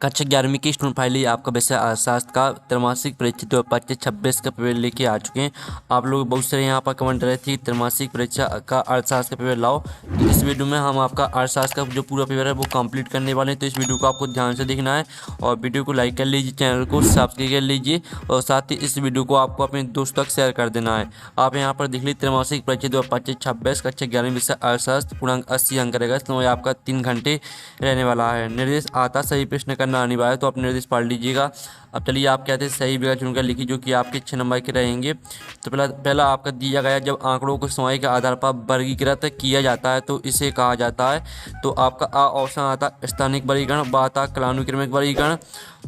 कक्षा 11वीं की स्टूडेंट फाइनली आपका विषय अर्थशास्त्र का त्रैमासिक परीक्षा 2025-26 का पेपर लेके आ चुके हैं। आप लोग बहुत सारे यहाँ पर कमेंट रहे थे त्रैमासिक परीक्षा का अर्थशास्त्र का पेपर लाओ। तो इस वीडियो में हम आपका अर्थशास्त्र का जो पूरा पेपर है वो कंप्लीट करने वाले हैं। तो इस वीडियो को आपको ध्यान से देखना है और वीडियो को लाइक कर लीजिए, चैनल को सब्सक्राइब कर लीजिए और साथ ही इस वीडियो को आपको अपने दोस्तों तक शेयर कर देना है। आप यहाँ पर देख लीजिए त्रैमासिक परीक्षा 2025-26 कक्षा 11वीं विषय अर्थशास्त्र पूर्णांक 80 अंक रहेगा। इसमें आपका 3 घंटे रहने वाला है। निर्देश आता सही प्रश्न करना अनिवार्य, तो आप निर्देश पढ़ लीजिएगा। अब चलिए आप कहते हैं सही विकल्प चुनकर लिखिए जो कि आपके 6 नंबर के रहेंगे। तो पहला आपका दिया गया, जब आंकड़ों को समय के आधार पर वर्गीकृत किया जाता है तो इसे कहा जाता है। तो आपका आ ऑप्शन आता स्थानिक वर्गीकरण, ब आता कालानुक्रमिक वर्गीकरण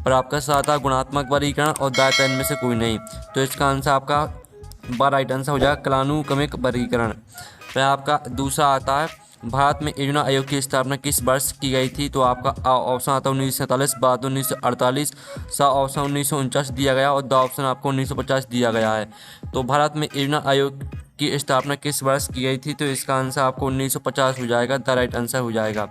और आपका स आता गुणात्मक वर्गीकरण और दायित्व इनमें से कोई नहीं। तो इसका आंसर आपका ब राइट आंसर हो जाएगा कालानुक्रमिक वर्गीकरण। फिर आपका दूसरा आता है भारत में योजना आयोग की स्थापना किस वर्ष की गई थी। तो आपका आ ऑप्शन आता है 1947, ब 1948, स ऑप्शन 1949 दिया गया और द ऑप्शन आपको 1950 दिया गया है। तो भारत में योजना आयोग की स्थापना किस वर्ष की गई थी। तो इसका आंसर आपको 1950 हो जाएगा, द राइट आंसर हो जाएगा।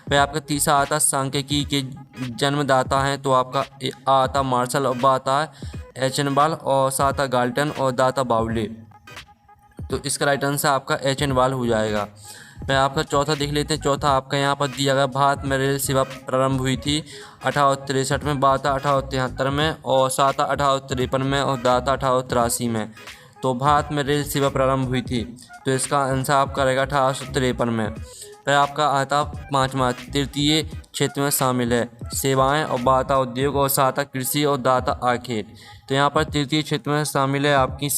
फिर आपका तीसरा आता सांख्यिकी के जन्मदाता हैं। तो आपका आ आता मार्शल और ब आता है एचनवाल और स आता गाल्टन और द आता बाउले। तो इसका राइट आंसर आपका एचनवाल हो जाएगा। मैं आपका चौथा देख लेते हैं। चौथा आपका यहाँ पर दिया गया भारत में रेल सेवा प्रारंभ हुई थी 1863 में, बाता 1873 में और साता 1853 में और दाता 1883 में। तो भारत में रेल सेवा प्रारंभ हुई थी, तो इसका आंसर आपका रहेगा 1853 में। फिर आपका आता पाँचवा तृतीय क्षेत्र में शामिल है, सेवाएं और बाता उद्योग और साता कृषि और दाता आखेट। तो यहाँ पर तृतीय क्षेत्र में शामिल है आपकी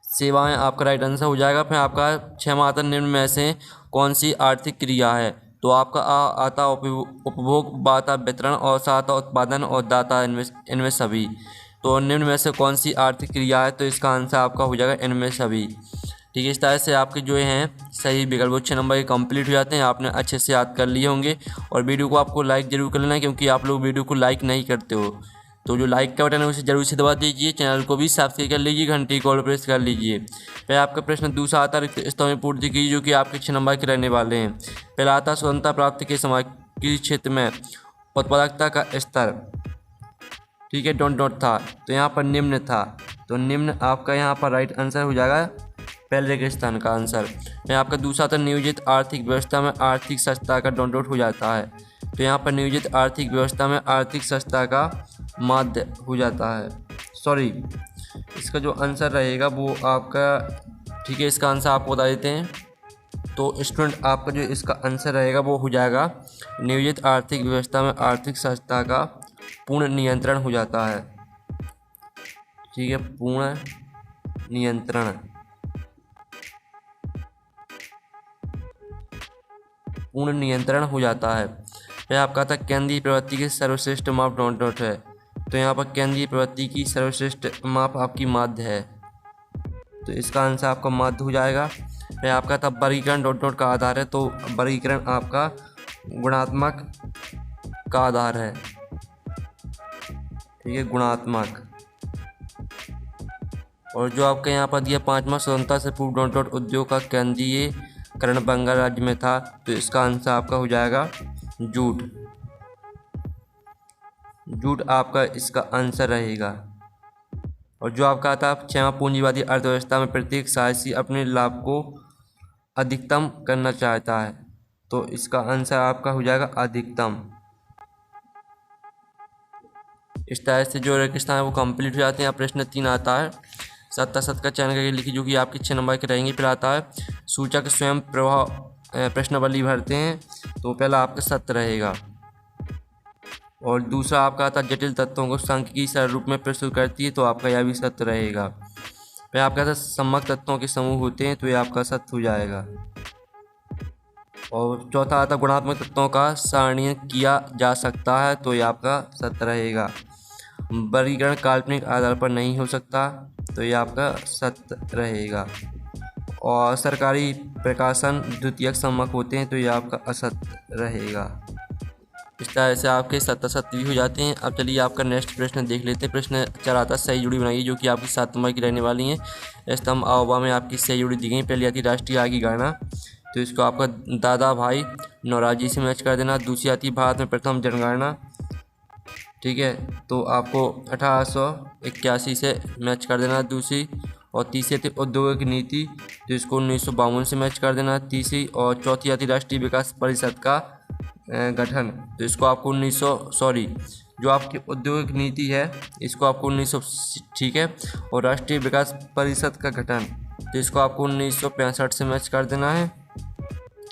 सेवाएं आपका राइट आंसर हो जाएगा। फिर आपका छठवां आता निम्न में से कौन सी आर्थिक क्रिया है। तो आपका आ आता उपभोग, बाता वितरण और साता उत्पादन और दाता इनमें सभी। तो निम्न में से कौन सी आर्थिक क्रिया है। तो इसका आंसर आपका हो जाएगा इनमें सभी। ठीक है, इस तरह से आपके जो हैं सही विकल्प 6 नंबर के कंप्लीट हो जाते हैं। आपने अच्छे से याद कर लिए होंगे और वीडियो को आपको लाइक जरूर कर लेना, क्योंकि आप लोग वीडियो को लाइक नहीं करते हो। तो जो लाइक का बटन है उसे जरूर से दबा दीजिए, चैनल को भी सब्सक्राइब कर लीजिए, घंटी को ऑल प्रेस कर लीजिए। फिर आपका प्रश्न दूसरा आता रिक्त स्थानों में पूर्ति कीजिए जो कि आपके 6 नंबर के रहने वाले हैं। पहला आता स्वतंत्रता प्राप्ति के समय किस क्षेत्र में उत्पादकता का स्तर, ठीक है, डॉट डॉट था, तो यहाँ पर निम्न था। तो निम्न आपका यहाँ पर राइट आंसर हो जाएगा पहले के स्थान का आंसर। फिर आपका दूसरा था नियोजित आर्थिक व्यवस्था में आर्थिक सस्ता का डॉट डॉट हो जाता है। तो यहाँ पर नियोजित आर्थिक व्यवस्था में आर्थिक सस्ता का माध्य हो जाता है। सॉरी, इसका जो आंसर रहेगा वो आपका, ठीक है, इसका आंसर आपको बता देते हैं। तो स्टूडेंट आपका जो इसका आंसर रहेगा वो हो जाएगा नियोजित आर्थिक व्यवस्था में आर्थिक सस्ता का पूर्ण नियंत्रण हो जाता है। ठीक है, पूर्ण नियंत्रण हो जाता है। फिर आपका था केंद्रीय प्रवृत्ति की सर्वश्रेष्ठ माप डॉट डॉट है। तो यहाँ पर केंद्रीय प्रवृत्ति की सर्वश्रेष्ठ माप आपकी माध्य है, तो इसका आंसर आपका माध्य हो जाएगा। फिर आपका था वर्गीकरण डॉट डॉट का आधार है। तो वर्गीकरण आपका गुणात्मक का आधार है, ठीक है, गुणात्मक। और जो आपका यहाँ पर दिया पाँचवा स्वतंत्रता से पूर्व डॉट डॉट उद्योग का केंद्रीयकरण बंगाल राज्य में था। तो इसका आंसर आपका हो जाएगा जूट। जूट आपका इसका आंसर रहेगा। और जो आपका आता है छठवां पूंजीवादी अर्थव्यवस्था में प्रत्येक साहसी अपने लाभ को अधिकतम करना चाहता है। तो इसका आंसर आपका हो जाएगा अधिकतम। इस तरह से जो रेगिस्तान है वो कंप्लीट हो जाते हैं। प्रश्न 3 आता है सत्ता का चयन करके लिखिए जो कि आपके 6 नंबर के रहेंगे। फिर आता है सूचक स्वयं प्रभाव प्रश्नावली भरते हैं। तो पहला आपका सत्य रहेगा और दूसरा आपका आता जटिल तत्वों को सांख्यिकी सरल रूप में प्रस्तुत करती है। तो आपका यह भी सत्य रहेगा। फिर आपका आता सम्मक तत्वों के समूह होते हैं। तो ये आपका सत्य हो जाएगा। और चौथा आता गुणात्मक तत्वों का सारणीय किया जा सकता है। तो ये आपका सत्य रहेगा। वर्गीकरण काल्पनिक आधार पर नहीं हो सकता। तो ये आपका सत्य रहेगा। और सरकारी प्रकाशन द्वितीयक सम्मक होते हैं। तो ये आपका असत्य रहेगा। इस तरह से आपके सत्य सत्य भी हो जाते हैं। अब चलिए आपका नेक्स्ट प्रश्न देख लेते हैं। प्रश्न 4 आता सही जुड़ी बनाइए जो कि आपकी 7 नंबर की रहने वाली हैं। स्तंभ आववा में आपकी सही जुड़ी दी गई। पहली आती राष्ट्रीय आय की गणना। तो इसको आपका दादा भाई नौराजी से मैच कर देना। दूसरी आती है भारत में प्रथम जनगणना, ठीक है, तो आपको 1881 से मैच कर देना दूसरी। और तीसरी आती औद्योगिक नीति, तो इसको 1952 से मैच कर देना तीसरी। और चौथी आती राष्ट्रीय विकास परिषद का गठन, तो इसको आपको 1900 जो आपकी औद्योगिक नीति है इसको आपको 1900, ठीक है। और राष्ट्रीय विकास परिषद का गठन, तो इसको आपको 1965 से मैच कर देना है,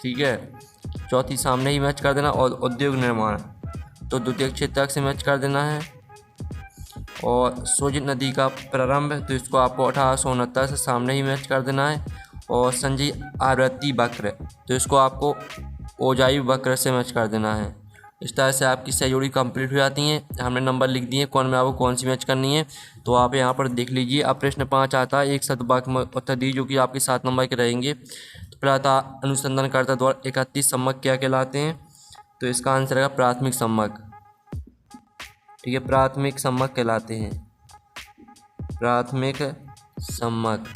ठीक है। चौथी सामने ही मैच कर देना। और उद्योग निर्माण, तो द्वितीय क्षेत्रक से मैच कर देना है। और सोजित नदी का प्रारंभ, तो इसको आपको 1869 से सामने ही मैच कर देना है। और संजय आवर्ती वक्र, तो इसको आपको ओजाई वक्र से मैच कर देना है। इस तरह से आपकी सहयोगी कंप्लीट हो जाती हैं। हमने नंबर लिख दिए कौन में आपको कौन सी मैच करनी है, तो आप यहाँ पर देख लीजिए। अब प्रश्न 5 आता है, एक शब्द वाक्य में उत्तर दीजिए जो कि आपके 7 नंबर के रहेंगे। तो पहला था अनुसंधानकर्ता द्वारा 31 सम्मक क्या कहलाते हैं, तो इसका आंसर है प्राथमिक सम्मक, ठीक है, प्राथमिक सम्मक कहलाते हैं, प्राथमिक सम्मक।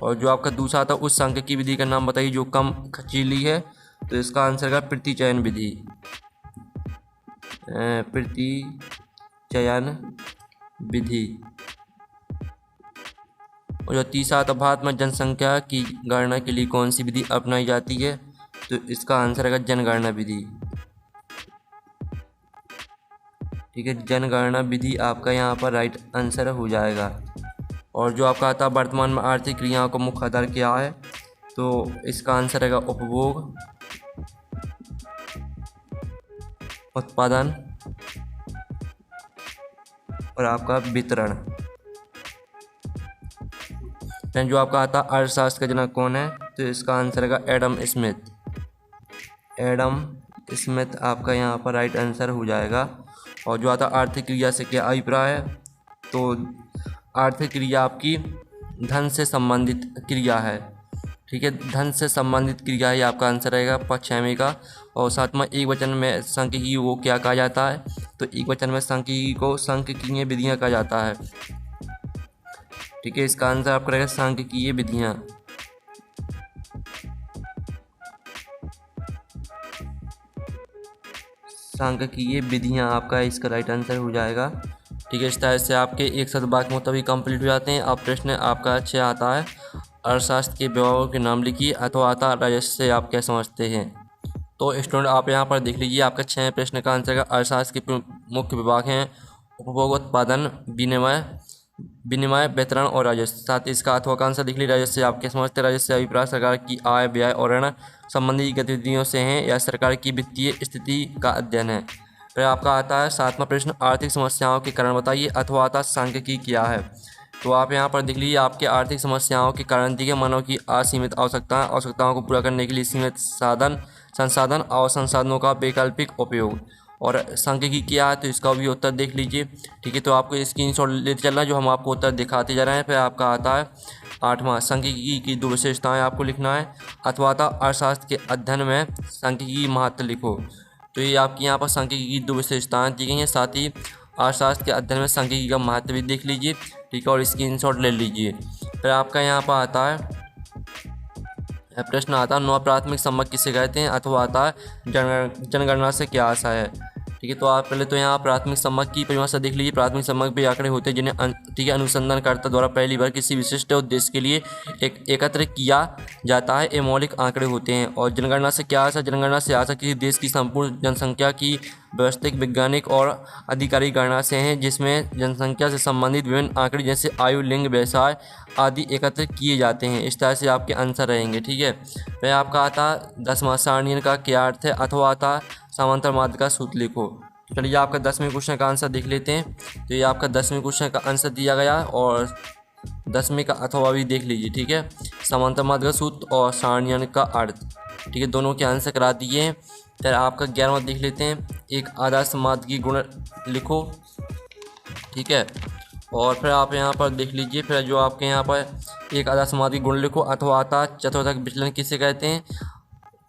और जो आपका दूसरा था उस सांख्यिकी विधि का नाम बताइए जो कम खर्चीली है, तो इसका आंसर है प्रतिचयन विधि, प्रतिचयन विधि। और जो तीसरा था भारत में जनसंख्या की गणना के लिए कौन सी विधि अपनाई जाती है, तो इसका आंसर है जनगणना विधि, ठीक है, जनगणना विधि आपका यहाँ पर राइट आंसर हो जाएगा। और जो आपका आता है वर्तमान में आर्थिक क्रियाओं का मुख्य आधार क्या है, तो इसका आंसर है उपभोग, उत्पादन और आपका वितरण। देन जो आपका आता है अर्थशास्त्र का जनक कौन है, तो इसका आंसर है एडम स्मिथ, एडम स्मिथ आपका यहाँ पर राइट आंसर हो जाएगा। और जो आता आर्थिक क्रिया से क्या अभिप्राय है, तो आर्थिक क्रिया आपकी धन से संबंधित क्रिया है, ठीक है, धन से संबंधित क्रिया ही आपका आंसर रहेगा पक्षमी का। और सातवां एक वचन में सांख्यिकी वो क्या कहा जाता है, तो एक वचन में सांख्यिकी को सांख्यिकीय विधियाँ कहा जाता है, ठीक है, इसका आंसर आपका रहेगा सांख्यिकीय विधियाँ। सांख्यिकीय विधियाँ आपका इसका राइट आंसर हो जाएगा, ठीक है। इस तरह से आपके एक शब्द वाक्य मुताबिक कंप्लीट हो जाते हैं। अब प्रश्न आपका अच्छे आता है, अर्थशास्त्र के विभागों के नाम लिखिए, अथवा आता राजस्व से आप क्या समझते हैं। तो स्टूडेंट आप यहाँ पर देख लीजिए, आपका 6 प्रश्न का आंसर है अर्थशास्त्र के मुख्य विभाग हैं उपभोग, उत्पादन, विनिमय, वितरण और राजस्व। साथ ही इसका अथवा का आंसर देख लीजिए, राजस्व से आप क्या समझते हैं। राजस्व से अभिप्राय सरकार की आय, व्यय और ऋण संबंधी गतिविधियों से हैं या सरकार की वित्तीय स्थिति का अध्ययन है। फिर आपका आता है 7वां प्रश्न, आर्थिक समस्याओं के कारण बताइए, अथवा आता सांख्यिकी क्या है। तो आप यहाँ पर देख लीजिए, आपके आर्थिक समस्याओं के कारण दिए मानव की असीमित आवश्यकताओं को पूरा करने के लिए सीमित संसाधन और संसाधनों का वैकल्पिक उपयोग। और सांख्यिकी क्या है, तो इसका भी उत्तर देख लीजिए, ठीक है। तो आपको स्क्रीनशॉट लेते चलना जो हम आपको उत्तर दिखाते जा रहे हैं। फिर आपका आता है 8वां, सांख्यिकी की 2 विशेषताएं आपको लिखना है, अथवा अर्थशास्त्र के अध्ययन में सांख्यिकी महत्व लिखो। तो ये आपकी यहाँ पर सांख्यिकी की 2 विशेषताएं दी गई हैं, साथ ही अर्थशास्त्र के अध्ययन में सांख्यिकी का महत्व भी देख लीजिए, ठीक है, और स्क्रीनशॉट ले लीजिए। फिर आपका यहाँ पर आता है प्रश्न आता है 9 प्राथमिक सम्मक किसे कहते हैं, अथवा आता है जनगणना से क्या आशा है, ठीक है। तो आप पहले तो यहाँ प्राथमिक सम्मक की परिभाषा देख लीजिए। प्राथमिक सम्मक भी आंकड़े होते हैं जिन्हें ठीक है अनुसंधानकर्ता द्वारा पहली बार किसी विशिष्ट उद्देश्य के लिए एकत्र किया जाता है। ये मौलिक आंकड़े होते हैं। और जनगणना से क्या आशा, जनगणना से आशा किसी देश की संपूर्ण जनसंख्या की व्यवस्थित, वैज्ञानिक और आधिकारिक गणना से हैं, जिसमें जनसंख्या से संबंधित विभिन्न आंकड़े जैसे आयु, लिंग, व्यवसाय आदि एकत्र किए जाते हैं। इस तरह से आपके आंसर रहेंगे, ठीक है। फिर आपका आता 10वां, सारणियन का क्या अर्थ है, अथवा आता समांतर माध्य का सूत्र लिखो। चलिए आपका 10वें क्वेश्चन का आंसर देख लेते हैं। तो ये आपका 10वें क्वेश्चन का आंसर दिया गया और 10वें का अथवा भी देख लीजिए, ठीक है। समांतर माध्य का सूत्र और सारणियन का अर्थ, ठीक है, दोनों के आंसर करा दिए हैं। फिर आपका 11वां देख लेते हैं, एक आदर्श माध्य की गुण लिखो, ठीक है। और फिर आप यहाँ पर देख लीजिए, फिर जो आपके यहाँ पर एक आदर्श माध्य की गुण लिखो, अथवा आता चतुर्थक विचलन किसे कहते हैं।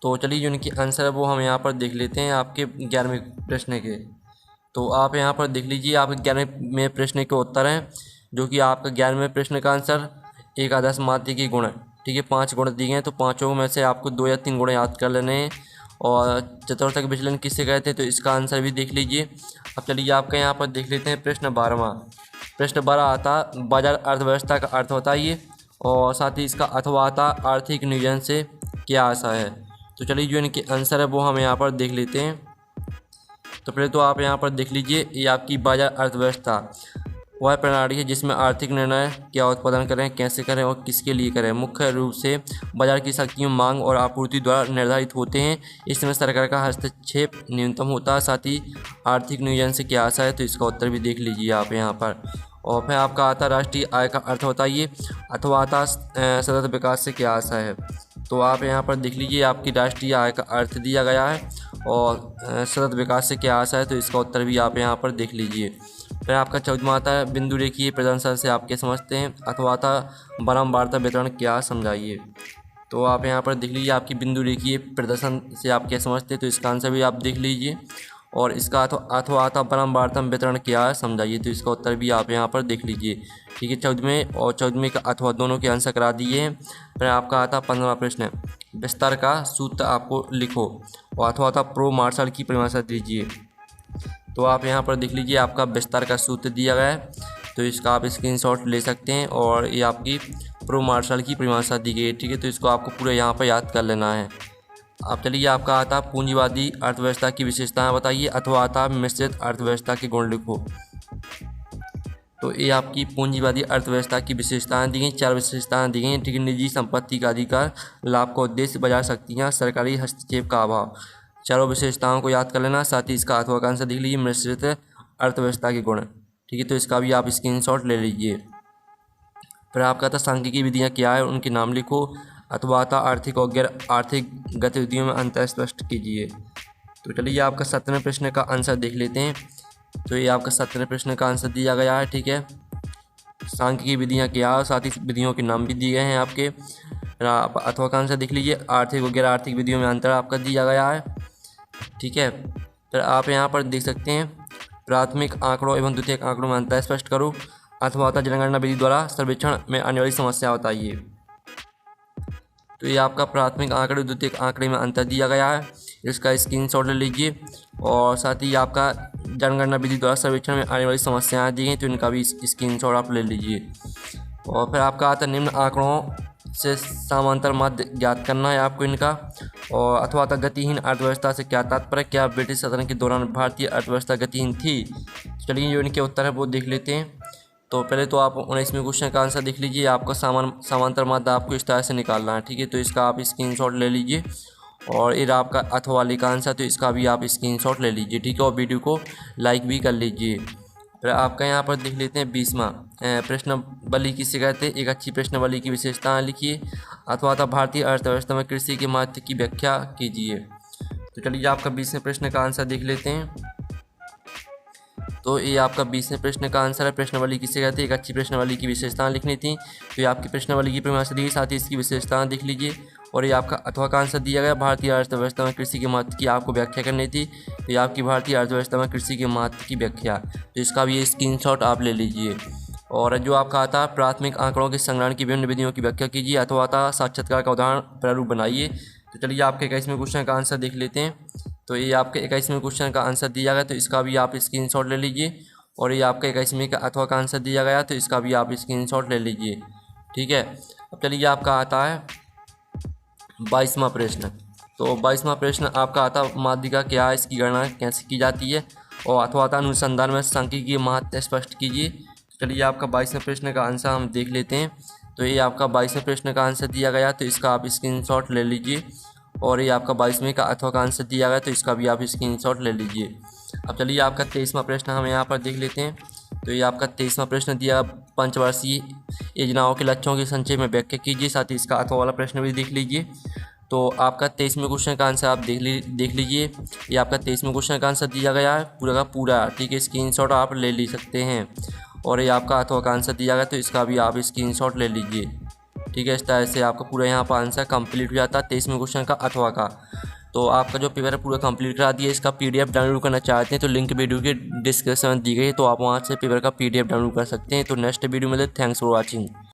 तो चलिए जो उनकी आंसर है वो हम यहाँ पर देख लेते हैं आपके 11वें प्रश्न के। तो आप यहाँ पर देख लीजिए, आपके 11वें प्रश्न के उत्तर हैं, जो कि आपका 11वें प्रश्न का आंसर एक आदर्श माध्य की गुण है, ठीक है, 5 गुण दिए हैं, तो पाँचों में से आपको 2 या 3 गुण याद कर लेने हैं। और चतुर्थक विचलन किससे कहते हैं, तो इसका आंसर भी देख लीजिए। अब चलिए आपका यहाँ पर देख लेते हैं प्रश्न 12वां। प्रश्न 12 आता बाजार अर्थव्यवस्था का अर्थ होता है ये, और साथ ही इसका अथवा आता आर्थिक नियोजन से क्या आशा है। तो चलिए जो इनके आंसर है वो हम यहाँ पर देख लेते हैं। तो पहले तो आप यहाँ पर देख लीजिए, ये आपकी बाजार अर्थव्यवस्था वह प्रणाली है जिसमें आर्थिक निर्णय क्या उत्पादन करें, कैसे करें और किसके लिए करें मुख्य रूप से बाजार की शक्तियों, मांग और आपूर्ति द्वारा निर्धारित होते हैं। इसमें सरकार का हस्तक्षेप न्यूनतम होता है। साथ ही आर्थिक नियोजन से क्या आशा है, तो इसका उत्तर भी देख लीजिए आप यहाँ पर। और फिर आपका आता राष्ट्रीय आय का अर्थ बताइए, अथवा आता सतत विकास से क्या आशा है। तो आप यहाँ पर देख लीजिए, आपकी राष्ट्रीय आय का अर्थ दिया गया है और सतत विकास से क्या आशा है, तो इसका उत्तर भी आप यहाँ पर देख लीजिए। फिर आपका 14वां आता है बिंदु रेखीय प्रदर्शन से आप क्या समझते हैं, अथवा आता बारंबारता वितरण क्या समझाइए। तो आप यहाँ पर देख लीजिए, आपकी बिंदु रेखीय प्रदर्शन से आप क्या समझते हैं, तो इसका आंसर भी आप देख लीजिए। और इसका अथवा आता बारंबारता वितरण क्या समझाइए, तो इसका उत्तर भी आप यहाँ पर देख लीजिए। ठीक है, 14वें और 14वें का अथवा दोनों के आंसर करा दिए हैं। फिर आपका आता 15वां प्रश्न, विस्तार का सूत्र आपको लिखो और अथवा आता प्रो मार्शल की परिभाषा दीजिए। तो आप यहाँ पर देख लीजिए, आपका विस्तार का सूत्र दिया गया है, तो इसका आप स्क्रीनशॉट ले सकते हैं। और ये आपकी प्रो मार्शल की परिभाषा दी गई है। ठीक है, तो इसको आपको पूरा यहाँ पर याद कर लेना है। अब चलिए आपका आता पूंजीवादी अर्थव्यवस्था की विशेषताएं बताइए, अथवा आता मिश्रित अर्थव्यवस्था के गुण लिखो। तो ये आपकी पूंजीवादी अर्थव्यवस्था की विशेषताएं दी गई, 4 विशेषताएं दी गई। ठीक है, निजी संपत्ति का अधिकार, लाभ का उद्देश्य, बाजार शक्तियाँ, सरकारी हस्तक्षेप का अभाव। चारों विशेषताओं को याद कर लेना। साथ ही इसका अथवा का आंसर देख लीजिए, मिश्रित अर्थव्यवस्था के गुण। ठीक है, तो इसका भी आप स्क्रीनशॉट ले लीजिए। फिर आपका था सांख्यिकी विधियाँ क्या है, उनके नाम लिखो, अथवा आता आर्थिक और गैर आर्थिक गतिविधियों में अंतर स्पष्ट कीजिए। तो चलिए आपका 17वें प्रश्न का आंसर देख लेते हैं। तो ये आपका 17वें प्रश्न का आंसर दिया गया है। ठीक है, सांख्यिकी विधियाँ क्या है, साथ ही विधियों के नाम भी दिए गए हैं आपके। अथवा का आंसर देख लीजिए, आर्थिक और गैर आर्थिक विधियों में अंतर आपका दिया गया है। ठीक है, फिर आप यहाँ पर देख सकते हैं, प्राथमिक आंकड़ों एवं द्वितीयक आंकड़ों में अंतर स्पष्ट करो, अथवा होता जनगणना विधि द्वारा सर्वेक्षण में आने वाली समस्या बताइए। तो ये आपका प्राथमिक आंकड़े द्वितीयक आंकड़े में अंतर दिया गया है, इसका स्क्रीनशॉट ले लीजिए। और साथ ही आपका जनगणना विधि द्वारा सर्वेक्षण में आने वाली समस्याएं दी गई, तो इनका भी स्क्रीनशॉट आप ले लीजिए। और फिर आपका आता निम्न आंकड़ों से समांतर माध्य ज्ञात करना है आपको इनका। और अथवा आता गतिहीन अर्थव्यवस्था से क्या तात्पर्य, क्या ब्रिटिश शासन के दौरान भारतीय अर्थव्यवस्था गतिहीन थी। चलिए जो इनके उत्तर है वो देख लेते हैं। तो पहले तो आप 19वें क्वेश्चन का आंसर देख लीजिए, आपका समांतर माध्य आपको इस तरह से निकालना है। ठीक है, तो इसका आप स्क्रीनशॉट ले लीजिए। और ये आपका अथवा वाले का आंसर, तो इसका भी आप स्क्रीनशॉट ले लीजिए। ठीक है, और वीडियो को लाइक भी कर लीजिए। फिर आपका यहाँ पर देख लेते हैं 20वां प्रश्नावली किसे कहते हैं, एक अच्छी प्रश्नावली की विशेषताएं लिखिए, अथवा था भारतीय अर्थव्यवस्था में कृषि के महत्व की व्याख्या कीजिए। तो चलिए आपका 20वें प्रश्न का आंसर देख लेते हैं। तो ये आपका 20वें प्रश्न का आंसर है, प्रश्नावली किसे कहते हैं, एक अच्छी प्रश्नावली की विशेषताएं लिखनी थी। तो ये आपकी प्रश्नावली की परिभाषा दी गई, साथ ही इसकी विशेषताएं देख लीजिए। और ये आपका अथवा का आंसर दिया गया, भारतीय अर्थव्यवस्था में कृषि के महत्व की आपको व्याख्या करनी थी। तो ये आपकी भारतीय अर्थव्यवस्था में कृषि के महत्व की व्याख्या, तो इसका भी ये स्क्रीनशॉट आप ले लीजिए। और जो आपका आता है प्राथमिक आंकड़ों के संग्रहण की विभिन्न विधियों की व्याख्या कीजिए, अथवा आता साक्षात्कार का उदाहरण प्रारूप बनाइए। तो चलिए आपके 21वें क्वेश्चन का आंसर देख लेते हैं। तो ये आपके 21वें क्वेश्चन का आंसर दिया गया, तो इसका भी आप स्क्रीनशॉट ले लीजिए। और ये आपका 21वें का अथवा का आंसर दिया गया, तो इसका भी आप स्क्रीनशॉट ले लीजिए। ठीक है, अब चलिए आपका आता है 22वां प्रश्न। तो 22वां प्रश्न आपका आता माध्यिका क्या है, इसकी गणना कैसे की जाती है, और अथवा आता अनुसंधान में सांख्यिकीय महत्व स्पष्ट कीजिए। चलिए आपका 22वें प्रश्न का आंसर हम देख लेते हैं। तो ये आपका 22वें प्रश्न का आंसर दिया गया, तो इसका आप स्क्रीनशॉट ले लीजिए। और ये आपका 22वें का अथवा का आंसर दिया गया, तो इसका भी आप स्क्रीनशॉट ले लीजिए। अब चलिए आपका 23वां प्रश्न हम यहाँ पर देख लेते हैं। तो ये आपका 23वां प्रश्न दिया, पंचवर्षीय योजनाओं के लक्ष्यों की संक्षेप में व्याख्या कीजिए, साथ ही इसका अथवा वाला प्रश्न भी देख लीजिए। तो आपका 23वें क्वेश्चन का आंसर आप देख लीजिए। ये आपका 23वें क्वेश्चन का आंसर दिया गया है पूरा का पूरा। ठीक है, स्क्रीनशॉट आप ले सकते हैं। और ये आपका अथवा का आंसर दिया गया, तो इसका भी आप स्क्रीनशॉट ले लीजिए। ठीक है, इस तरह से आपका पूरा यहाँ पर आंसर कंप्लीट हो जाता है 23वें क्वेश्चन का अथवा का। तो आपका जो पेपर है पूरा कंप्लीट करा दिया। इसका PDF डाउनलोड करना चाहते हैं तो लिंक वीडियो के डिस्क्रिप्शन में दी गई है, तो आप वहाँ से पेपर का PDF डाउनलोड कर सकते हैं। तो नेक्स्ट वीडियो में थैंक्स फॉर वॉचिंग।